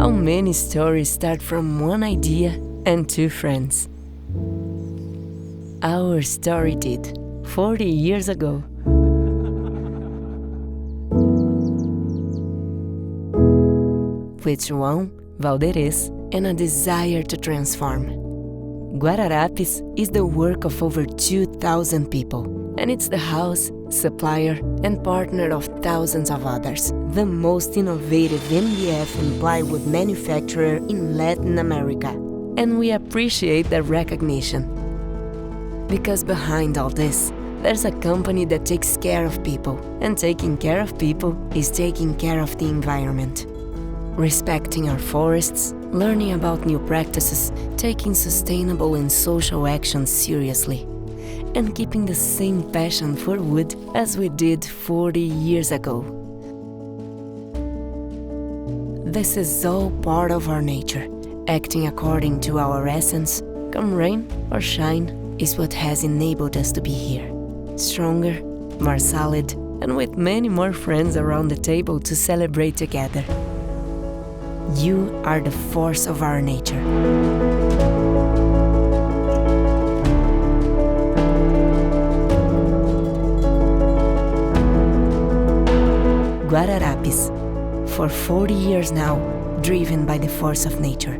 How many stories start from one idea and two friends? Our story did, 40 years ago. With João, Valderez, and a desire to transform. Guararapes is the work of over 2,000 people, and it's the house, supplier, and partner of thousands of others, the most innovative MDF and plywood manufacturer in Latin America. And we appreciate that recognition. Because behind all this, there's a company that takes care of people, and taking care of people is taking care of the environment. Respecting our forests, learning about new practices, taking sustainable and social actions seriously, and keeping the same passion for wood as we did 40 years ago. This is all part of our nature. Acting according to our essence, come rain or shine, is what has enabled us to be here. Stronger, more solid, and with many more friends around the table to celebrate together. You are the force of our nature. Guararapes, for 40 years now, driven by the force of nature.